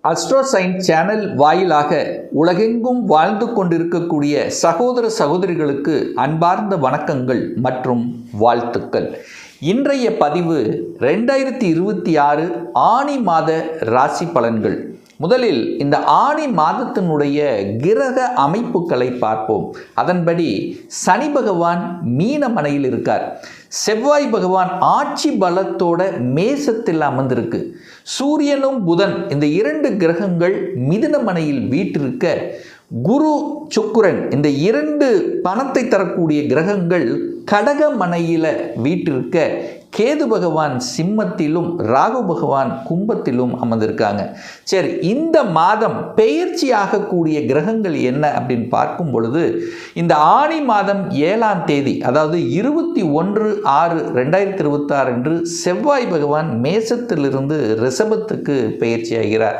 அஸ்ட்ரோசைன் channel வாயிலாக உலகெங்கும் வாழ்ந்து கொண்டிருக்கக்கூடிய சகோதர சகோதரிகளுக்கு அன்பார்ந்த வணக்கங்கள் மற்றும் வாழ்த்துக்கள். இன்றைய பதிவு 2026 ஆனி மாத ராசி பலன்கள். முதலில் இந்த ஆனி மாதத்தினுடைய கிரக அமைப்புகளை பார்ப்போம். அதன்படி சனி பகவான் மீனமனையில் இருக்கார். செவ்வாய் பகவான் ஆட்சி பலத்தோட மேசத்தில் அமர்ந்திருக்கு. சூரியனும் புதன் இந்த இரண்டு கிரகங்கள் மிதுனமனையில் வீற்றிருக்க, குரு சுக்கிரன் இந்த இரண்டு பணத்தை தரக்கூடிய கிரகங்கள் கடகமனையில் வீற்றிருக்க, கேது பகவான் சிம்மத்திலும் ராகு பகவான் கும்பத்திலும் அமர்ந்திருக்காங்க. சரி, இந்த மாதம் பெயர்ச்சி ஆகக்கூடிய கிரகங்கள் என்ன அப்படின்னு பார்க்கும் பொழுது, இந்த ஆனி மாதம் 7ஆம் தேதி, அதாவது 21/6/2026 அன்று செவ்வாய் பகவான் மேசத்திலிருந்து ரிஷபத்துக்கு பெயர்ச்சி ஆகிறார்.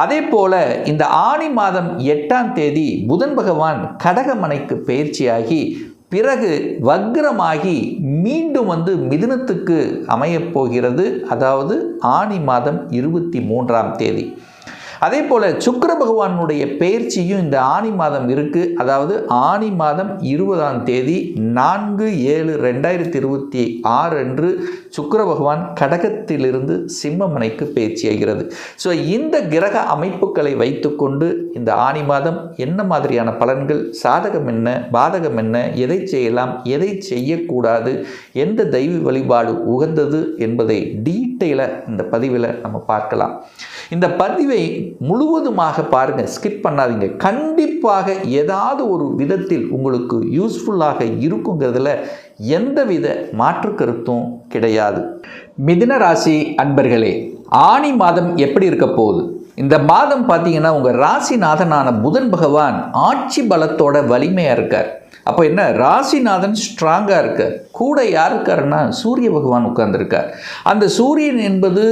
அதே போல இந்த ஆனி மாதம் 8ஆம் தேதி புதன் பகவான் கடகமனைக்கு பெயர்ச்சியாகி பிறகு வக்ரமாகி மீண்டும் மிதுனத்துக்கு அமையப் போகிறது. அதாவது ஆனி மாதம் 23ஆம் தேதி. அதே போல் சுக்கிர பகவானுடைய பெயர்ச்சியும் இந்த ஆனி மாதம் இருக்குது. அதாவது ஆனி மாதம் 20ஆம் தேதி 4/7/2026 அன்று சுக்கிர பகவான் கடகத்திலிருந்து சிம்மமனைக்கு பெயர்ச்சியாகிறது. ஸோ இந்த கிரக அமைப்புகளை வைத்துக்கொண்டு இந்த ஆனி மாதம் என்ன மாதிரியான பலன்கள், சாதகம் என்ன, பாதகம் என்ன, எதை செய்யலாம், எதை செய்யக்கூடாது, எந்த தெய்வ வழிபாடு உகந்தது என்பதை டீட்டெயிலாக இந்த பதிவில் நம்ம பார்க்கலாம். இந்த பதிவை முழுவதுமாக பாருங்கள், ஸ்கிப் பண்ணாதீங்க. கண்டிப்பாக ஏதாவது ஒரு விதத்தில் உங்களுக்கு யூஸ்ஃபுல்லாக இருக்குங்கிறதுல எந்தவித மாற்று கருத்தும் கிடையாது. மிதுன ராசி அன்பர்களே, ஆனி மாதம் எப்படி இருக்க போகுது? இந்த மாதம் பார்த்தீங்கன்னா உங்கள் ராசிநாதனான புதன் பகவான் ஆட்சி பலத்தோட வலிமையாக இருக்கார். அப்போ என்ன, ராசிநாதன் ஸ்ட்ராங்காக இருக்கார். கூட யார் இருக்காருன்னா சூரிய பகவான் உட்கார்ந்துருக்கார். அந்த சூரியன் என்பது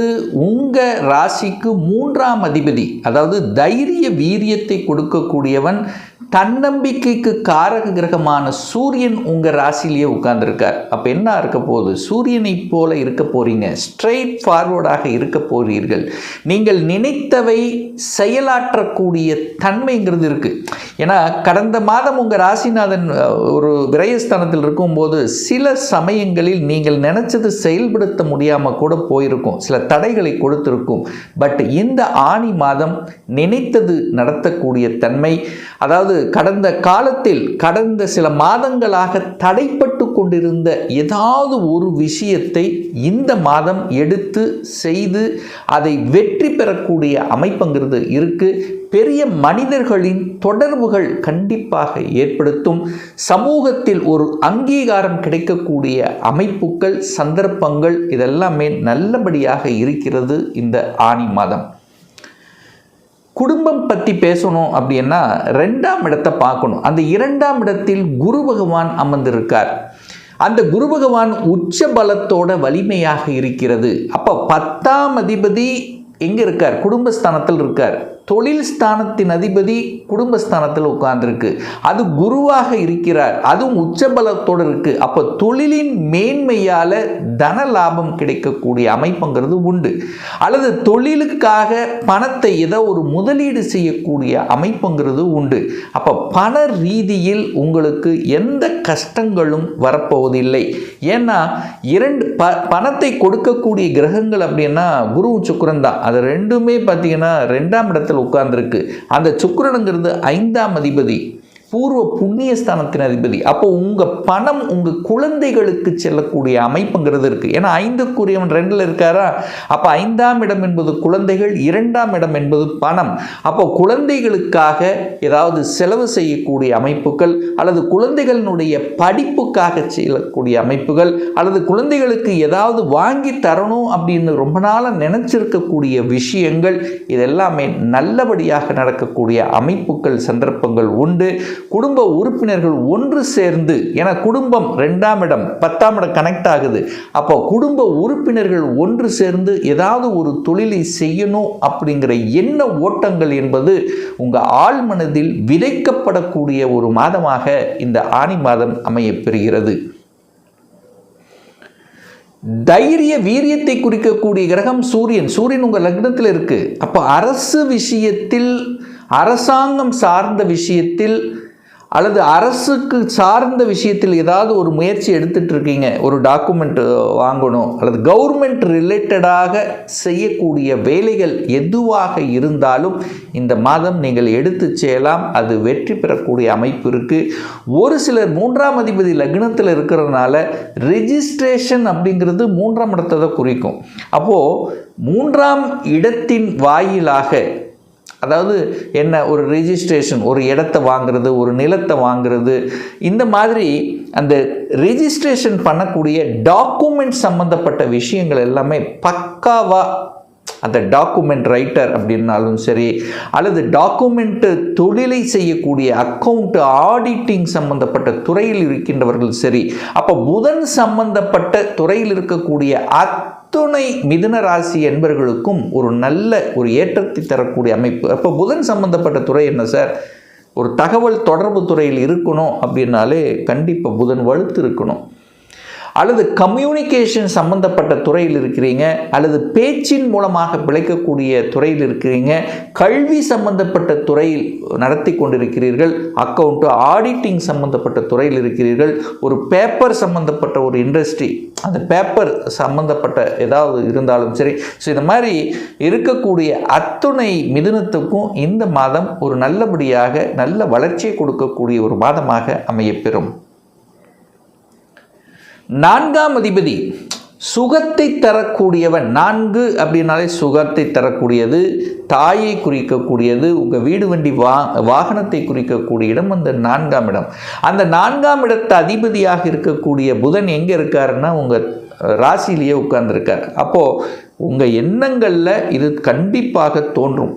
உங்கள் ராசிக்கு 3ஆம் அதிபதி. அதாவது தைரிய வீரியத்தை கொடுக்கக்கூடியவன், தன்னம்பிக்கைக்கு காரக கிரகமான சூரியன் உங்கள் ராசியிலேயே உட்கார்ந்துருக்கார். அப்போ என்ன இருக்க போகுது? சூரியனை போல இருக்க போகிறீங்க. ஸ்ட்ரெயிட் ஃபார்வர்டாக இருக்க போகிறீர்கள். நீங்கள் நினைத்தவை செயலாற்றக்கூடிய தன்மைங்கிறது இருக்குது. ஏன்னா கடந்த மாதம் உங்கள் ராசிநாதன் ஒரு விரயஸ்தானத்தில் இருக்கும்போது சில சமயங்களில் நீங்கள் நினைச்சது செயல்படுத்த முடியாமல் கூட போயிருக்கும், சில தடைகளை கொடுத்திருக்கும். பட் இந்த ஆனி மாதம் நினைத்தது நடத்தக்கூடிய தன்மை, அதாவது கடந்த காலத்தில் கடந்த சில மாதங்களாக தடைப்பட்டு கொண்டிருந்த ஏதாவது ஒரு விஷயத்தை இந்த மாதம் எடுத்து செய்து அதை வெற்றி பெறக்கூடிய அமைப்புங்கிறது இருக்கு. பெரிய மனிதர்களின் தொடர்புகள் கண்டிப்பாக ஏற்படுத்தும். சமூகத்தில் ஒரு அங்கீகாரம் கிடைக்கக்கூடிய அமைப்புகள், சந்தர்ப்பங்கள் இதெல்லாமே நல்லபடியாக இருக்கிறது இந்த ஆனி மாதம். குடும்பம் பற்றி பேசணும் அப்படின்னா 2ஆம் இடத்தை பார்க்கணும். அந்த 2ஆம் இடத்தில் குரு பகவான் அமர்ந்திருக்கார். அந்த குரு பகவான் உச்ச பலத்தோட வலிமையாக இருக்கிறது. அப்போ 10ஆம் அதிபதி எங்கே இருக்கார்? குடும்பஸ்தானத்தில் இருக்கார். தொழில் ஸ்தானத்தின் அதிபதி குடும்பஸ்தானத்தில் உட்கார்ந்துருக்கு. அது குருவாக இருக்கிறார். அதுவும் உச்சபலத்தோடு இருக்கு. அப்போ தொழிலின் மேன்மையால் தன லாபம் கிடைக்கக்கூடிய அமைப்புங்கிறது உண்டு. அல்லது தொழிலுக்காக பணத்தை ஏதோ ஒரு முதலீடு செய்யக்கூடிய அமைப்புங்கிறது உண்டு. அப்போ பண ரீதியில் உங்களுக்கு எந்த கஷ்டங்களும் வரப்போவதில்லை. ஏன்னா பணத்தை கொடுக்கக்கூடிய கிரகங்கள் அப்படின்னா குரு சுக்கிரன் தான். அது ரெண்டுமே பார்த்தீங்கன்னா 2ஆம் இடத்தில் உட்கார்ந்துருக்கு. அந்த சுக்கிரனுங்கிறது 5ஆம் அதிபதி, பூர்வ புண்ணிய ஸ்தானத்தின் அதிபதி. அப்போ உங்கள் பணம் உங்கள் குழந்தைகளுக்கு செல்லக்கூடிய அமைப்புங்கிறது இருக்குது. ஏன்னா 5க்குரியவன் 2ல் இருக்காரா? அப்போ 5ஆம் இடம் என்பது குழந்தைகள், 2ஆம் இடம் என்பது பணம். அப்போ குழந்தைகளுக்காக ஏதாவது செலவு செய்யக்கூடிய அமைப்புகள், அல்லது குழந்தைகளினுடைய படிப்புக்காக செய்யக்கூடிய அமைப்புகள், அல்லது குழந்தைகளுக்கு ஏதாவது வாங்கி தரணும் அப்படின்னு ரொம்ப நாளாக நினைச்சிருக்கக்கூடிய விஷயங்கள், இதெல்லாமே நல்லபடியாக நடக்கக்கூடிய அமைப்புகள், சந்தர்ப்பங்கள் உண்டு. குடும்ப உறுப்பினர்கள் ஒன்று சேர்ந்து, ஏன்னா குடும்பம் 2ஆம் இடம் 10ஆம் இடம் கனெக்ட் ஆகுது. அப்போ குடும்ப உறுப்பினர்கள் ஒன்று சேர்ந்து ஏதாவது ஒரு தொழிலை செய்யணும் அப்படிங்கிற எண்ண ஓட்டங்கள் என்பது உங்கள் ஆழ்மனதில் விதைக்கப்படக்கூடிய ஒரு மாதமாக இந்த ஆனி மாதம் அமையப்பெறுகிறது. தைரிய வீரியத்தை குறிக்கக்கூடிய கிரகம் சூரியன். சூரியன் உங்கள் லக்னத்தில் இருக்கு. அப்போ அரசு விஷயத்தில், அரசாங்கம் சார்ந்த விஷயத்தில் அல்லது அரசுக்கு சார்ந்த விஷயத்தில் ஏதாவது ஒரு முயற்சி எடுத்துட்டு இருக்கீங்க, ஒரு டாக்குமெண்ட் வாங்கணும் அல்லது கவர்மெண்ட் ரிலேட்டடாக செய்யக்கூடிய வேலைகள் எதுவாக இருந்தாலும் இந்த மாதம் நீங்கள் எடுத்து செய்யலாம். அது வெற்றி பெறக்கூடிய அமைப்பு இருக்குது. ஒரு சிலர் 3ஆம் அதிபதி லக்னத்தில் இருக்கிறதுனால ரெஜிஸ்ட்ரேஷன் அப்படிங்கிறது 3ஆம் இடத்தை தான் குறிக்கும். அப்போது 3ஆம் இடத்தின் வாயிலாக, அதாவது என்ன, ஒரு ரெஜிஸ்ட்ரேஷன், ஒரு இடத்தை வாங்கிறது, ஒரு நிலத்தை வாங்கிறது, இந்த மாதிரி அந்த ரெஜிஸ்ட்ரேஷன் பண்ணக்கூடிய டாக்குமெண்ட் சம்மந்தப்பட்ட விஷயங்கள் எல்லாமே பக்காவாக, அந்த டாக்குமெண்ட் ரைட்டர் அப்படின்னாலும் சரி, அல்லது டாக்குமெண்ட்டு தொழிலை செய்யக்கூடிய அக்கௌண்ட் ஆடிட்டிங் சம்பந்தப்பட்ட துறையில் இருக்கின்றவர்கள் சரி, அப்போ புதன் சம்பந்தப்பட்ட துறையில் இருக்கக்கூடிய அத்துணை மிதுன ராசி என்பவர்களுக்கும் ஒரு நல்ல ஒரு ஏற்றத்தை தரக்கூடிய அமைப்பு. அப்போ புதன் சம்பந்தப்பட்ட துறை என்ன சார், ஒரு தகவல் தொடர்பு துறையில் இருக்கணும் அப்படின்னாலே கண்டிப்பாக புதன் வலுத்து இருக்கணும். அல்லது கம்யூனிகேஷன் சம்பந்தப்பட்ட துறையில் இருக்கிறீங்க, அல்லது பேச்சின் மூலமாக பிழைக்கக்கூடிய துறையில் இருக்கிறீங்க, கல்வி சம்பந்தப்பட்ட துறையில் நடத்தி கொண்டிருக்கிறீர்கள், அக்கௌண்ட் ஆடிட்டிங் சம்பந்தப்பட்ட துறையில் இருக்கிறீர்கள், ஒரு பேப்பர் சம்பந்தப்பட்ட ஒரு இண்டஸ்ட்ரி, அந்த பேப்பர் சம்பந்தப்பட்ட ஏதாவது இருந்தாலும் சரி. ஸோ இந்த மாதிரி இருக்கக்கூடிய அத்துணை மிதுனத்துக்கும் இந்த மாதம் ஒரு நல்லபடியாக நல்ல வளர்ச்சியை கொடுக்கக்கூடிய ஒரு மாதமாக அமையப்பெறும். 4ஆம் அதிபதி சுகத்தை தரக்கூடியவன். 4 அப்படின்னாலே சுகத்தை தரக்கூடியது, தாயை குறிக்கக்கூடியது, உங்கள் வீடு வண்டி வாகனத்தை குறிக்கக்கூடிய இடம் அந்த 4ஆம் இடம். அந்த 4ஆம் இடத்து அதிபதியாக இருக்கக்கூடிய புதன் எங்கே இருக்காருன்னா உங்கள் ராசியிலேயே உட்கார்ந்துருக்கார். அப்போது உங்கள் எண்ணங்களில் இது கண்டிப்பாக தோன்றும்.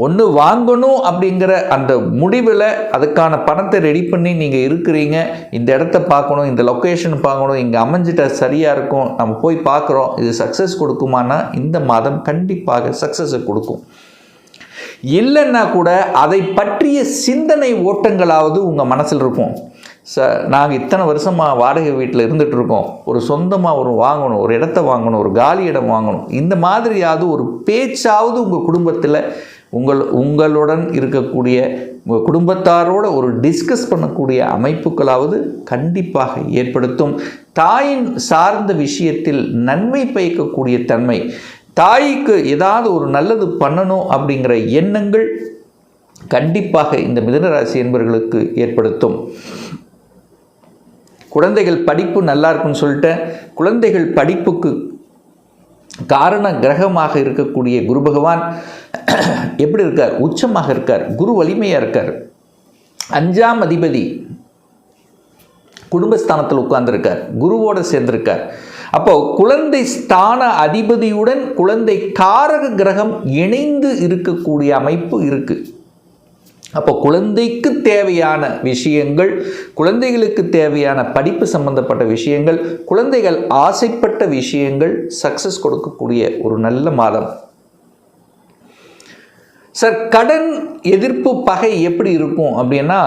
ஒன்று வாங்கணும் அப்படிங்கிற அந்த முடிவில் அதுக்கான பணத்தை ரெடி பண்ணி நீங்கள் இருக்கிறீங்க, இந்த இடத்த பார்க்கணும், இந்த லொக்கேஷன் பார்க்கணும், இங்கே அமைஞ்சிட்ட சரியாக இருக்கும், நம்ம போய் பார்க்குறோம், இது சக்ஸஸ் கொடுக்குமானா இந்த மாதம் கண்டிப்பாக சக்ஸஸை கொடுக்கும். இல்லைன்னா கூட அதை பற்றிய சிந்தனை ஓட்டங்களாவது உங்கள் மனசில் இருக்கும். நாங்கள் இத்தனை வருஷமாக வாடகை வீட்டில் இருந்துகிட்ருக்கோம், ஒரு சொந்தமாக ஒரு வாங்கணும், ஒரு இடத்த வாங்கணும், ஒரு காலி இடம் வாங்கணும், இந்த மாதிரியாவது ஒரு பேச்சாவது உங்கள் குடும்பத்தில் உங்களுடன் இருக்கக்கூடிய உங்கள் குடும்பத்தாரோட ஒரு டிஸ்கஸ் பண்ணக்கூடிய அமைப்புகளாவது கண்டிப்பாக ஏற்படுத்தும். தாயின் சார்ந்த விஷயத்தில் நன்மை பயக்கக்கூடிய தன்மை, தாய்க்கு ஏதாவது ஒரு நல்லது பண்ணணும் அப்படிங்கிற எண்ணங்கள் கண்டிப்பாக இந்த மிதுனராசி என்பவர்களுக்கு ஏற்படுத்தும். குழந்தைகள் படிப்பு நல்லா இருக்குன்னு சொல்லிட்டு, குழந்தைகள் படிப்புக்கு காரண கிரகமாக இருக்கக்கூடிய குரு பகவான் எப்படி இருக்கார், உச்சமாக இருக்கார், குரு வலிமையாக இருக்கார். 5ஆம் அதிபதி குடும்பஸ்தானத்தில் உட்கார்ந்துருக்கார், குருவோடு சேர்ந்திருக்கார். அப்போ குழந்தை ஸ்தான அதிபதியுடன் குழந்தை காரக கிரகம் இணைந்து இருக்கக்கூடிய அமைப்பு இருக்குது. அப்போ குழந்தைக்கு தேவையான விஷயங்கள், குழந்தைகளுக்கு தேவையான படிப்பு சம்பந்தப்பட்ட விஷயங்கள், குழந்தைகள் ஆசைப்பட்ட விஷயங்கள் சக்ஸஸ் கொடுக்கக்கூடிய ஒரு நல்ல மாதம். சார், கடன் எதிர்ப்பு பகை எப்படி இருக்கும் அப்படின்னா,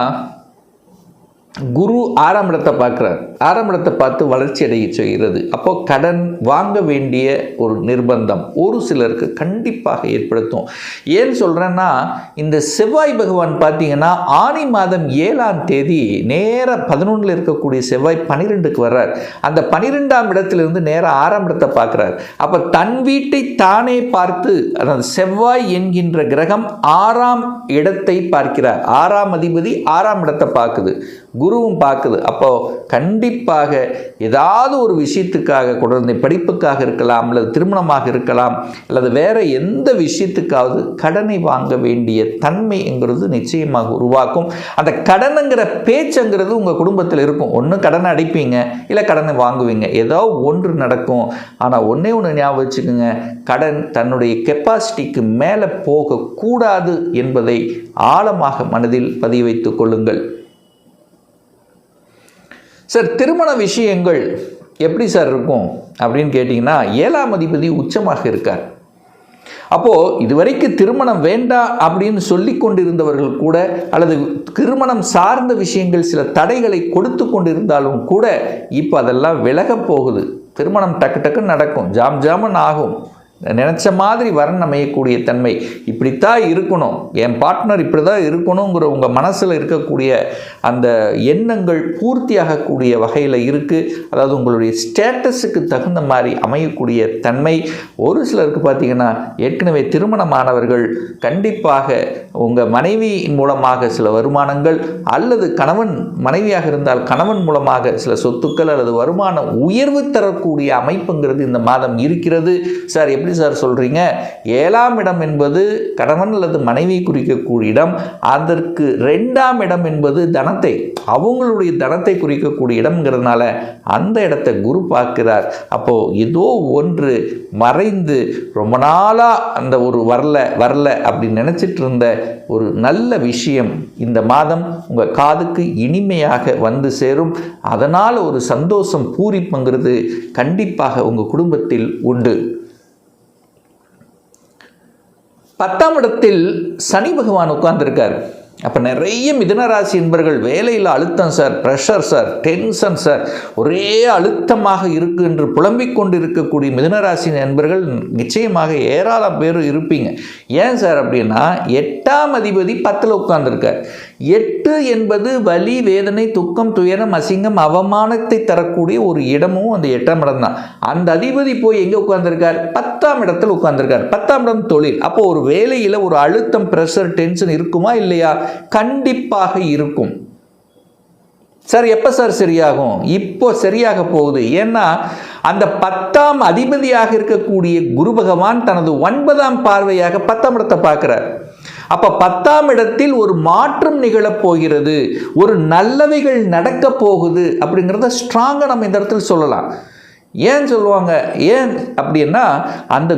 குரு 6ஆம் இடத்தை பார்க்குறார், 6ஆம் இடத்தை பார்த்து வளர்ச்சி அடைய செய்கிறது. அப்போது கடன் வாங்க வேண்டிய ஒரு நிர்பந்தம் ஒரு சிலருக்கு கண்டிப்பாக ஏற்படுத்தும். ஏன்னு சொல்கிறேன்னா, இந்த செவ்வாய் பகவான் பார்த்தீங்கன்னா ஆனி மாதம் 7ஆம் தேதி நேராக 11 இருக்கக்கூடிய செவ்வாய் 12க்கு வர்றார். அந்த 12ஆம் இடத்திலிருந்து நேராக 6ஆம் இடத்தை பார்க்குறார். அப்போ தன் வீட்டை தானே பார்த்து, அதாவது செவ்வாய் என்கின்ற கிரகம் 6ஆம் இடத்தை பார்க்கிறார். 6ஆம் அதிபதி 6ஆம் இடத்தை பார்க்குது, குருவும் பார்க்குது. அப்போது கண்டிப்பாக ஏதாவது ஒரு விஷயத்துக்காக, குழந்தை படிப்புக்காக இருக்கலாம், அல்லது திருமணமாக இருக்கலாம், அல்லது வேறு எந்த விஷயத்துக்காவது கடனை வாங்க வேண்டிய தன்மைங்கிறது நிச்சயமாக உருவாக்கும். அந்த கடனுங்கிற பேச்சுங்கிறது உங்கள் குடும்பத்தில் இருக்கும். ஒன்று கடனை அடைப்பீங்க, இல்லை கடனை வாங்குவீங்க, ஏதோ ஒன்று நடக்கும். ஆனால் ஒன்றே ஒன்று ஞாபகம் வச்சுக்கோங்க, கடன் தன்னுடைய கெப்பாசிட்டிக்கு மேலே போகக்கூடாது என்பதை ஆழமாக மனதில் பதிய வைத்துக் கொள்ளுங்கள். சார், திருமண விஷயங்கள் எப்படி சார் இருக்கும் அப்படின்னு கேட்டிங்கன்னா, 7ஆம் அதிபதி உச்சமாக இருக்கார். அப்போது இதுவரைக்கும் திருமணம் வேண்டாம் அப்படின்னு சொல்லி கொண்டிருந்தவர்கள் கூட, அல்லது திருமணம் சார்ந்த விஷயங்கள் சில தடைகளை கொடுத்து கொண்டிருந்தாலும் கூட இப்போ அதெல்லாம் விலக போகுது. திருமணம் டக்கு டக்குன்னு நடக்கும், ஜாமுன்னு ஆகும். நினச்ச மாதிரி வரன் அமையக்கூடிய தன்மை. இப்படித்தான் இருக்கணும், என் பார்ட்னர் இப்படி தான் இருக்கணுங்கிற உங்கள் மனசில் இருக்கக்கூடிய அந்த எண்ணங்கள் பூர்த்தியாகக்கூடிய வகையில் இருக்குது. அதாவது உங்களுடைய ஸ்டேட்டஸுக்கு தகுந்த மாதிரி அமையக்கூடிய தன்மை. ஒரு சிலருக்கு பார்த்திங்கன்னா ஏற்கனவே திருமணமானவர்கள் கண்டிப்பாக உங்கள் மனைவியின் மூலமாக சில வருமானங்கள், அல்லது கணவன் மனைவியாக இருந்தால் கணவன் மூலமாக சில சொத்துக்கள் அல்லது வருமான உயர்வு தரக்கூடிய அமைப்புங்கிறது இந்த மாதம் இருக்கிறது. சார் எப்படி சார் சொல்றீங்க? 7ஆம் இடம் என்பது கணவன் அல்லது மனைவி குறிக்கக்கூடிய இடம். அதற்கு 2ஆம் இடம் என்பது தனத்தை, அவங்களுடைய தனத்தை குறிக்கக்கூடிய இடம்ங்கிறதுனால அந்த இடத்தை குரு பார்க்கிறார். அப்போ ஏதோ ஒன்று மறைந்து ரொம்ப நாளா அந்த ஒரு வரல அப்படின்னு நினைச்சிட்டு இருந்த ஒரு நல்ல விஷயம் இந்த மாதம் உங்க காதுக்கு இனிமையாக வந்து சேரும். அதனால் ஒரு சந்தோஷம் பூரிப்புங்கிறது கண்டிப்பாக உங்க குடும்பத்தில் உண்டு. 10ஆம் இடத்தில் சனி பகவான் உட்கார்ந்திருக்கார். அப்போ நிறைய மிதுனராசி என்பர்கள் வேலையில் அழுத்தம் sir, pressure sir, tension sir, ஒரே அழுத்தமாக இருக்கு என்று புலம்பிக் கொண்டு இருக்கக்கூடிய மிதுனராசி என்பர்கள் நிச்சயமாக ஏராளம் பேர் இருப்பீங்க. ஏன் சார் அப்படின்னா 8ஆம் அதிபதி 10ல் உட்கார்ந்துருக்கார். 8 என்பது வலி, வேதனை, துக்கம், துயரம், அசிங்கம், அவமானத்தை தரக்கூடிய ஒரு இடமும் அந்த 8ஆம் இடம் தான். அந்த அதிபதி போய் எங்கே உட்கார்ந்துருக்கார்? 10ஆம் இடத்தில் உட்கார்ந்துருக்கார். 10ஆம் இடம் தொழில். அப்போ ஒரு வேலையில் ஒரு அழுத்தம், ப்ரெஷர், டென்ஷன் இருக்குமா இல்லையா? கண்டிப்பாக இருக்கும். சார் எப்ப சார் சரியாகும்? இப்போ சரியாக போகுது. ஏன்னா அந்த 10ஆம் அதிபதியாக இருக்கக்கூடிய குரு பகவான் தனது 9ஆம் பார்வையாக 10ஆம் இடத்தை பார்க்கிறார். அப்ப 10ஆம் இடத்தில் ஒரு மாற்றம் நிகழப் போகிறது, ஒரு நல்லவைகள் நடக்க போகுது அப்படிங்கிறத ஸ்ட்ராங்கா நம்ம இந்த இடத்துல சொல்லலாம். ஏன் சொல்லுவாங்க? ஏன் அப்படின்னா அந்த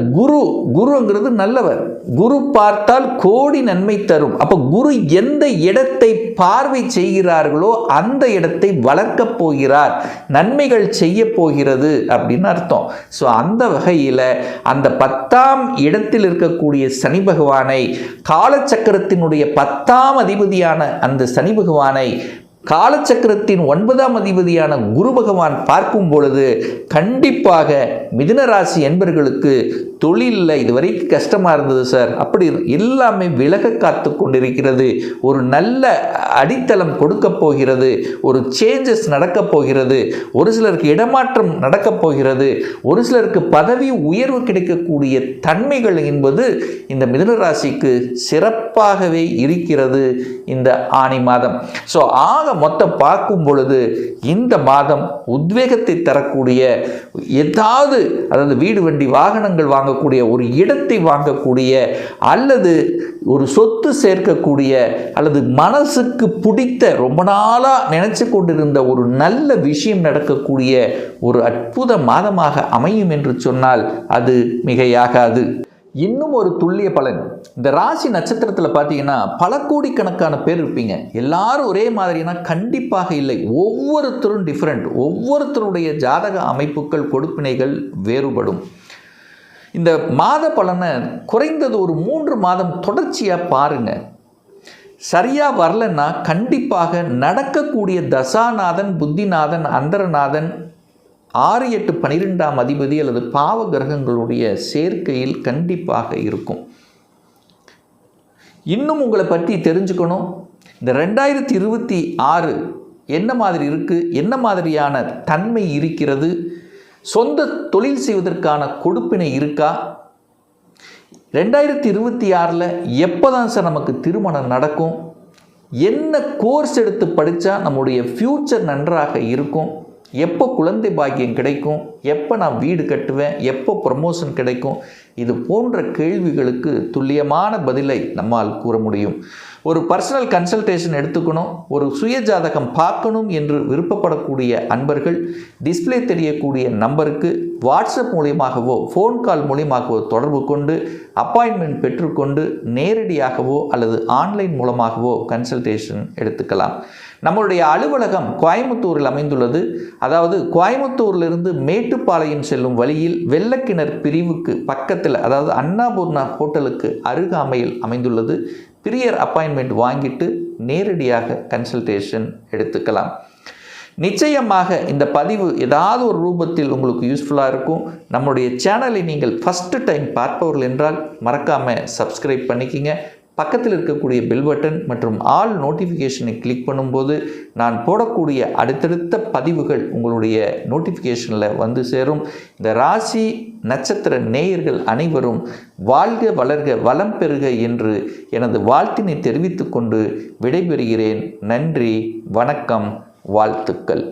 குருங்கிறது நல்லவர். குரு பார்த்தால் கோடி நன்மை தரும். அப்போ குரு எந்த இடத்தை பார்வை செய்கிறார்களோ அந்த இடத்தை வளர்க்கப் போகிறார், நன்மைகள் செய்ய போகிறது அப்படின்னு அர்த்தம். ஸோ அந்த வகையில் அந்த 10ஆம் இடத்தில் இருக்கக்கூடிய சனி பகவானை, காலச்சக்கரத்தினுடைய 10ஆம் அதிபதியான அந்த சனி பகவானை காலச்சக்கரத்தின் 9ஆம் அதிபதியான குரு பகவான் பார்க்கும் பொழுது கண்டிப்பாக மிதுனராசி என்பர்களுக்கு தொழிலில் இதுவரைக்கும் கஷ்டமாக இருந்தது சார், அப்படி எல்லாமே விலக காத்து கொண்டிருக்கிறது. ஒரு நல்ல அடித்தளம் கொடுக்க போகிறது, ஒரு சேஞ்சஸ் நடக்கப் போகிறது, ஒரு சிலருக்கு இடமாற்றம் நடக்கப் போகிறது, ஒரு சிலருக்கு பதவி உயர்வு கிடைக்கக்கூடிய தன்மைகள் என்பது இந்த மிதுனராசிக்கு சிறப்பாகவே இருக்கிறது இந்த ஆனி மாதம். ஸோ ஆக மொத்தம் பார்க்கும் பொழுது இந்த மாதம் உத்வேகத்தை தரக்கூடிய ஏதாவது, அதாவது வீடு வண்டி வாகனங்கள் வாங்கக்கூடிய, ஒரு இடத்தை வாங்கக்கூடிய, அல்லது ஒரு சொத்து சேர்க்கக்கூடிய, அல்லது மனசுக்கு பிடித்த ரொம்ப நாளாக நினைச்சு கொண்டிருந்த ஒரு நல்ல விஷயம் நடக்கக்கூடிய ஒரு அற்புத மாதமாக அமையும் என்று சொன்னால் அது மிகையாகாது. இன்னும் ஒரு துல்லிய பலன், இந்த ராசி நட்சத்திரத்தில் பார்த்தீங்கன்னா பல கோடிக்கணக்கான பேர் இருப்பீங்க. எல்லாரும் ஒரே மாதிரினா கண்டிப்பாக இல்லை. ஒவ்வொருத்தரும் டிஃப்ரெண்ட். ஒவ்வொருத்தருடைய ஜாதக அமைப்புகள், கொடுப்பினைகள் வேறுபடும். இந்த மாத பலனை குறைந்தது ஒரு 3 மாதம் தொடர்ச்சியாக பாருங்க. சரியாக வரலன்னா கண்டிப்பாக நடக்கக்கூடிய தசாநாதன், புத்திநாதன், அந்தரநாதன், 6, 8, 12ஆம் அதிபதி அல்லது பாவ கிரகங்களுடைய சேர்க்கையில் கண்டிப்பாக இருக்கும். இன்னும் உங்களை பற்றி தெரிஞ்சுக்கணும். இந்த 2026 என்ன மாதிரி இருக்குது, என்ன மாதிரியான தன்மை இருக்கிறது, சொந்த தொழில் செய்வதற்கான கொடுப்பினை இருக்கா, 2026 எப்போ தான் சார் நமக்கு திருமணம் நடக்கும், என்ன கோர்ஸ் எடுத்து படித்தா நம்முடைய ஃப்யூச்சர் நன்றாக இருக்கும், எப்போ குழந்தை பாக்கியம் கிடைக்கும், எப்போ நான் வீடு கட்டுவேன், எப்போ ப்ரமோஷன் கிடைக்கும், இது போன்ற கேள்விகளுக்கு துல்லியமான பதிலை நம்மால் கூற முடியும். ஒரு பர்சனல் கன்சல்டேஷன் எடுத்துக்கணும், ஒரு சுய ஜாதகம் பார்க்கணும் என்று விருப்பப்படக்கூடிய அன்பர்கள் டிஸ்பிளே தெரியக்கூடிய நம்பருக்கு வாட்ஸ்அப் மூலியமாகவோ ஃபோன் கால் மூலியமாகவோ தொடர்பு கொண்டு அப்பாயின்மெண்ட் பெற்றுக்கொண்டு நேரடியாகவோ அல்லது ஆன்லைன் மூலமாகவோ கன்சல்டேஷன் எடுத்துக்கலாம். நம்மளுடைய அலுவலகம் கோயம்புத்தூரில் அமைந்துள்ளது. அதாவது கோயம்புத்தூரிலிருந்து மேட்டுப்பாளையம் செல்லும் வழியில் வெள்ளக்கிணர் பிரிவுக்கு பக்கத்தில், அதாவது அன்னபூர்ணா ஹோட்டலுக்கு அருகாமையில் அமைந்துள்ளது. பிரியர் அப்பாயின்மெண்ட் வாங்கிட்டு நேரடியாக கன்சல்டேஷன் எடுத்துக்கலாம். நிச்சயமாக இந்த பதிவு ஏதாவது ஒரு ரூபத்தில் உங்களுக்கு யூஸ்ஃபுல்லாக இருக்கும். நம்முடைய சேனலை நீங்கள் ஃபஸ்ட்டு டைம் பார்ப்பவர்கள் என்றால் மறக்காமல் சப்ஸ்கிரைப் பண்ணிக்கிங்க. பக்கத்தில் இருக்கக்கூடிய பெல் பட்டன் மற்றும் ஆல் நோட்டிஃபிகேஷனை கிளிக் பண்ணும்போது நான் போடக்கூடிய அடுத்தடுத்த பதிவுகள் உங்களுடைய நோட்டிஃபிகேஷனில் வந்து சேரும். இந்த ராசி நட்சத்திர நேயர்கள் அனைவரும் வாழ்க வளர்க வளம் பெறுக என்று எனது வாழ்த்தினை தெரிவித்துக் கொண்டு விடைபெறுகிறேன். நன்றி, வணக்கம், வாழ்த்துக்கள்.